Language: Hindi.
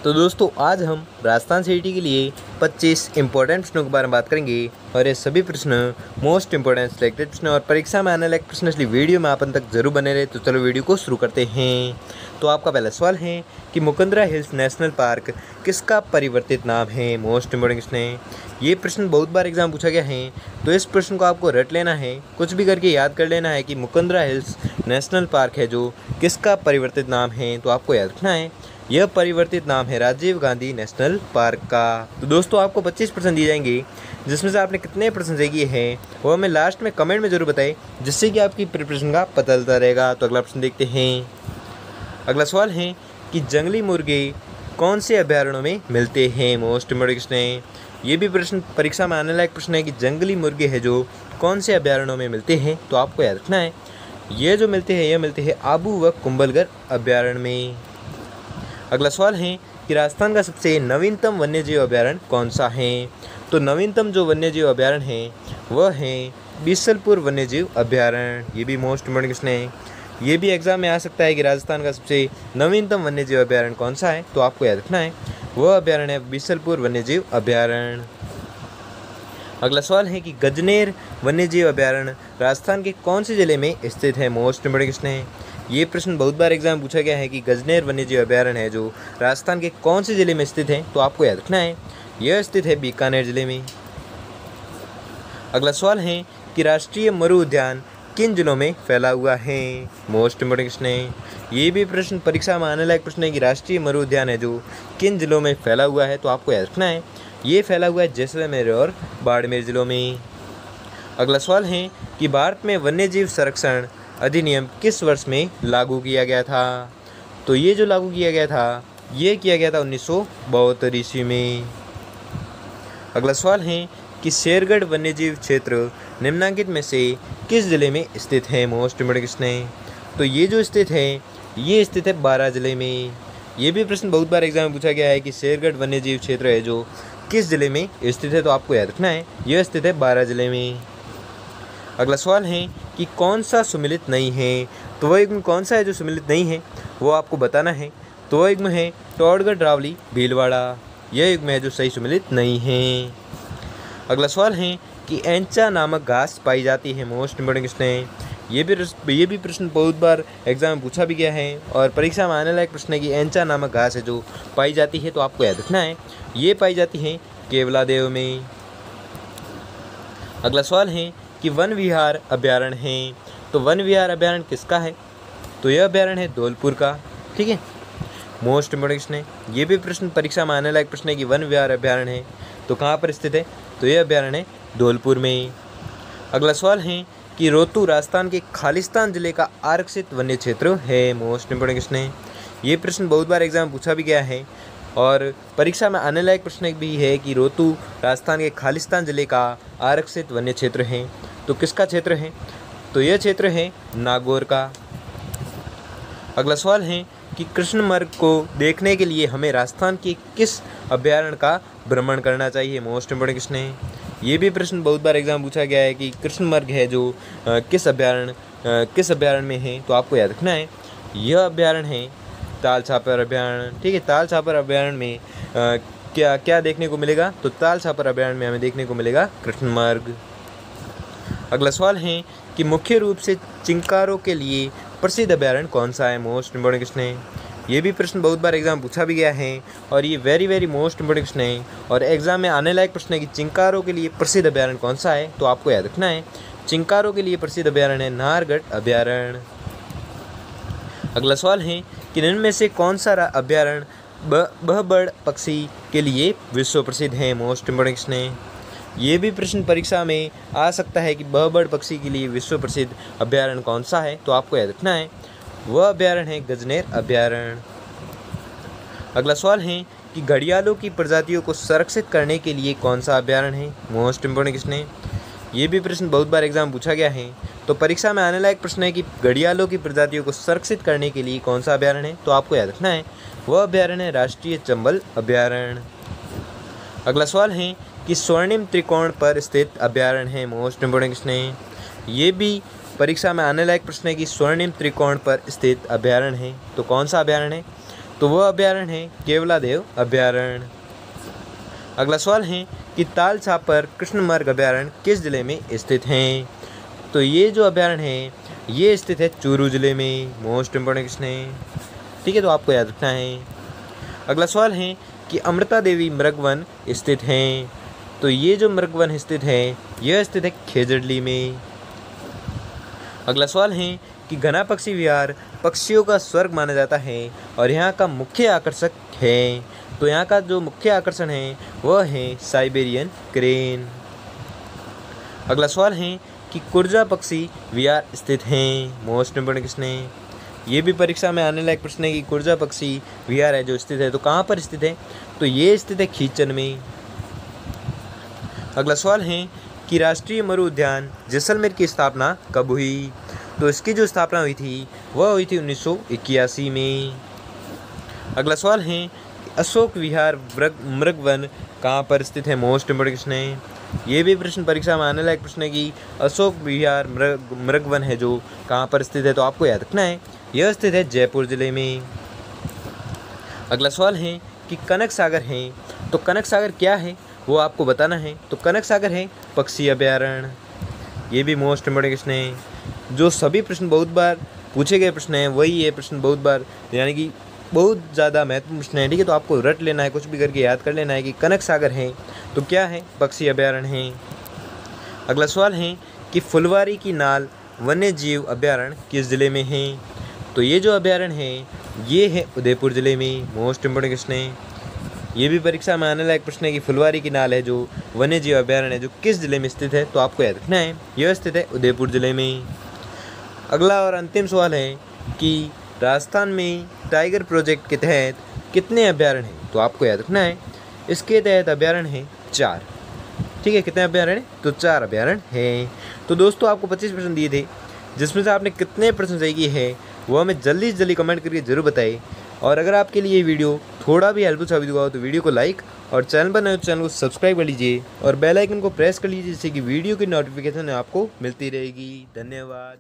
तो दोस्तों आज हम राजस्थान सीईटी के लिए 25 इंपॉर्टेंट प्रश्नों के बारे में बात करेंगे और ये सभी प्रश्न मोस्ट इंपॉर्टेंट सिलेक्टेड प्रश्न और परीक्षा में आने लायक प्रश्न, इसलिए वीडियो में आप अंत तक जरूर बने रहे। तो चलो वीडियो को शुरू करते हैं। तो आपका पहला सवाल है कि मुकंदरा हिल्स नेशनल पार्क किसका परिवर्तित नाम है। मोस्ट इंपॉर्टेंट प्रश्न है। ये प्रश्न बहुत बार एग्जाम पूछा गया है, तो इस प्रश्न को आपको रट लेना है, कुछ भी करके याद कर लेना है कि मुकंदरा हिल्स नेशनल पार्क है जो किसका परिवर्तित नाम है। तो आपको याद रखना है यह परिवर्तित नाम है राजीव गांधी नेशनल पार्क का। तो दोस्तों आपको 25% दिए जाएंगे, जिसमें से आपने कितने प्रश्न सही किए हैं वो हमें लास्ट में कमेंट में जरूर बताएं, जिससे कि आपकी प्रिपरेशन का पता चलता रहेगा। तो अगला प्रश्न देखते हैं। अगला सवाल है कि जंगली मुर्गे कौन से अभयारण्यों में मिलते हैं। मोस्ट इम्पोर्टेंट प्रश्न है। ये भी प्रश्न परीक्षा में आने लायक प्रश्न है कि जंगली मुर्गे है जो कौन से अभयारण्यों में मिलते हैं। तो आपको याद रखना है ये जो मिलते हैं यह मिलते हैं आबू व कुंभलगढ़ अभयारण्य में। अगला सवाल है कि राजस्थान का सबसे नवीनतम वन्यजीव अभयारण्य कौन सा है। तो नवीनतम जो वन्यजीव अभयारण्य है वह है बीसलपुर वन्यजीव अभयारण्य। ये भी मोस्ट इम्पोर्टेंट क्वेश्चन है। ये भी एग्जाम में आ सकता है कि राजस्थान का सबसे नवीनतम वन्यजीव अभयारण्य कौन सा है। तो आपको याद रखना है वह अभयारण्य है बीसलपुर वन्यजीव अभयारण्य। अगला सवाल है कि गजनेर वन्यजीव अभयारण्य राजस्थान के कौन से जिले में स्थित है। मोस्ट इम्पोर्टेंट क्वेश्चन है। ये प्रश्न बहुत बार एग्जाम पूछा गया है कि गजनेर वन्यजीव अभयारण्य है जो राजस्थान के कौन से जिले में स्थित है। तो आपको याद रखना है यह स्थित है बीकानेर जिले में। अगला सवाल है कि राष्ट्रीय मरु उद्यान किन जिलों में फैला हुआ है। मोस्ट इम्पोर्टेंट प्रश्न है। ये भी प्रश्न परीक्षा में आने लायक प्रश्न है कि राष्ट्रीय मरु उद्यान है जो किन जिलों में फैला हुआ है। तो आपको याद रखना है ये फैला हुआ है जैसलमेर और बाड़मेर जिलों में। अगला सवाल है कि भारत में वन्यजीव संरक्षण अधिनियम किस वर्ष में लागू किया गया था। तो ये जो लागू किया गया था ये किया गया था 1972 ईस्वी में। अगला सवाल है कि शेरगढ़ वन्यजीव क्षेत्र निम्नलिखित में से किस जिले में स्थित है। मोस्ट इम्पोर्टेंट क्वेश्चन है। तो ये जो स्थित है ये स्थित है बारां जिले में। ये भी प्रश्न बहुत बार एग्जाम में पूछा गया है कि शेरगढ़ वन्यजीव क्षेत्र है जो किस जिले में स्थित है। तो आपको याद रखना है यह स्थित है बारां जिले में। अगला सवाल है कि कौन सा सुमिलित नहीं है। तो वह युग्म कौन सा है जो सुमिलित नहीं है वो आपको बताना है। तो वह युग्म है टोडगढ़ रावली भीलवाड़ा। यह युग्म है जो सही सुमिलित नहीं है। अगला सवाल है कि एंचा नामक घास पाई जाती है। मोस्ट इम्पोर्टेंट क्वेश्चन है। ये भी प्रश्न बहुत बार एग्जाम में पूछा भी गया है और परीक्षा में आने लायक प्रश्न है कि एंचा नामक घास है जो पाई जाती है। तो आपको याद रखना है ये पाई जाती है केवलादेव में। अगला सवाल है कि वन विहार अभयारण्य है। तो वन विहार अभयारण्य किसका है। तो यह अभयारण्य है धौलपुर का। ठीक है, मोस्ट इम्पोर्टेंट प्रश्न है। ये भी प्रश्न परीक्षा में आने लायक प्रश्न है कि वन विहार अभयारण्य है तो कहाँ पर स्थित है। तो यह अभयारण्य है धौलपुर में। अगला सवाल है कि रोहतू राजस्थान के खालिस्तान जिले का आरक्षित वन्य क्षेत्र है। मोस्ट इम्पोर्टेंट प्रश्न है। ये प्रश्न बहुत बार एग्जाम पूछा भी गया है और परीक्षा में आने लायक प्रश्न भी है कि रोहतू राजस्थान के खालिस्तान जिले का आरक्षित वन्य क्षेत्र है। तो किसका क्षेत्र है। तो यह क्षेत्र है नागौर का। अगला सवाल है कि कृष्णमृग को देखने के लिए हमें राजस्थान के किस अभयारण्य का भ्रमण करना चाहिए। मोस्ट इम्पोर्टेंट प्रश्न है। ये भी प्रश्न बहुत बार एग्जाम पूछा गया है कि कृष्णमृग है जो किस अभयारण्य में है। तो आपको याद रखना है यह अभयारण्य है ताल छापर अभयारण्य। ठीक है, ताल छापर अभयारण्य में क्या क्या देखने को मिलेगा। तो ताल छापर अभयारण्य में हमें देखने को मिलेगा कृष्णमृग। अगला सवाल है कि मुख्य रूप से चिंकारों के लिए प्रसिद्ध अभयारण्य कौन सा है। मोस्ट इम्पोर्टेंट क्वेश्चन है। ये भी प्रश्न बहुत बार एग्जाम पूछा भी गया है और ये वेरी मोस्ट इम्पोर्टेंट क्वेश्चन है और एग्जाम में आने लायक प्रश्न है कि चिंकारों के लिए प्रसिद्ध अभयारण्य कौन सा है। तो आपको याद रखना है चिंकारों के लिए प्रसिद्ध अभयारण्य है नाहरगढ़ अभयारण्य। अगला सवाल है कि निम्न में से कौन सा अभयारण्य बहबड़ पक्षी के लिए विश्व प्रसिद्ध है। मोस्ट इम्पोर्टेंट क्वेश्चन है। ये भी प्रश्न परीक्षा में आ सकता है कि बहबड़ पक्षी के लिए विश्व प्रसिद्ध अभयारण्य कौन सा है। तो आपको याद रखना है वह अभयारण्य है गजनेर अभयारण्य। अगला सवाल है कि घड़ियालों की प्रजातियों को संरक्षित करने के लिए कौन सा अभयारण्य है। मोस्ट इम्पोर्टेंट क्वेश्चन है। ये भी प्रश्न बहुत बार एग्जाम पूछा गया है तो परीक्षा में आने लायक प्रश्न है कि घड़ियालों की प्रजातियों को संरक्षित करने के लिए कौन सा अभयारण्य है। तो आपको याद रखना है वह अभयारण्य है राष्ट्रीय चंबल अभयारण्य। अगला सवाल है कि स्वर्णिम त्रिकोण पर स्थित अभयारण्य है। मोस्ट इम्पोर्टेंट क्वेश्चन है। ये भी परीक्षा में आने लायक प्रश्न है कि स्वर्णिम त्रिकोण पर स्थित अभयारण्य है तो कौन सा अभयारण्य है। तो वह अभयारण्य है केवलादेव अभयारण्य। अगला सवाल है कि ताल छापर कृष्णमृग अभयारण्य किस जिले में स्थित हैं? तो ये जो अभयारण्य है ये स्थित है चूरू जिले में। मोस्ट इम्पोर्टेंट क्वेश्चन है, ठीक है, तो आपको याद रखना है। अगला सवाल है कि अमृता देवी मृगवन स्थित हैं। तो ये जो मृगवन स्थित है यह स्थित है खेजड़ली में। अगला सवाल है कि घना पक्षी विहार पक्षियों का स्वर्ग माना जाता है और यहाँ का मुख्य आकर्षक है। तो यहाँ का जो मुख्य आकर्षण है वह है साइबेरियन क्रेन। अगला सवाल है कि कुर्जा पक्षी विहार स्थित हैं। मोस्ट इम्पोर्टेंट क्वेश्चन है, ये भी परीक्षा में आने लायक प्रश्न है कि कुर्जा पक्षी विहार है जो स्थित है तो कहाँ पर स्थित है? तो ये स्थित है खीचन में। अगला सवाल है कि राष्ट्रीय मरु उद्यान जैसलमेर की स्थापना कब हुई? तो इसकी जो स्थापना हुई थी वह हुई थी 1981 में। अगला सवाल है कि अशोक विहार मृगवन कहाँ पर स्थित है? मोस्ट इम्पोर्टेंट क्वेश्चन है, ये भी प्रश्न परीक्षा में आने लायक प्रश्न है कि अशोक विहार मृगवन है जो कहाँ पर स्थित है, तो आपको याद रखना है यह स्थित है जयपुर जिले में। अगला सवाल है कि कनक सागर है, तो कनक सागर क्या है वो आपको बताना है। तो कनक सागर है पक्षी अभयारण्य। ये भी मोस्ट इम्पोर्टेंट क्वेश्चन है, जो सभी प्रश्न बहुत बार पूछे गए प्रश्न हैं वही ये प्रश्न बहुत बार यानी कि बहुत ज़्यादा महत्वपूर्ण प्रश्न है, ठीक है, तो आपको रट लेना है, कुछ भी करके याद कर लेना है कि कनक सागर है तो क्या है? पक्षी अभयारण्य है। अगला सवाल है कि फुलवारी की नाल वन्य जीव अभयारण्य किस जिले में है? तो ये जो अभयारण्य है ये है उदयपुर जिले में। मोस्ट इम्पोर्टेंट क्वेश्चन है, ये भी परीक्षा में आने लायक प्रश्न है कि फुलवारी की नाल है जो वन्य जीव अभयारण्य है जो किस जिले में स्थित है, तो आपको याद रखना है यह स्थित है उदयपुर जिले में। अगला और अंतिम सवाल है कि राजस्थान में टाइगर प्रोजेक्ट के तहत कितने अभयारण्य हैं? तो आपको याद रखना है इसके तहत अभयारण्य हैं 4, ठीक है, कितने अभयारण्य? तो 4 अभयारण्य हैं। तो दोस्तों आपको 25 प्रश्न दिए थे, जिसमें से आपने कितने प्रश्न सही किए हैं वो हमें जल्दी से जल्दी कमेंट करके जरूर बताइए। और अगर आपके लिए ये वीडियो थोड़ा भी हेल्पफुल साबित हुआ हो तो वीडियो को लाइक और चैनल पर नए तो चैनल को सब्सक्राइब कर लीजिए और बेल आइकन को प्रेस कर लीजिए जिससे कि वीडियो की नोटिफिकेशन आपको मिलती रहेगी। धन्यवाद।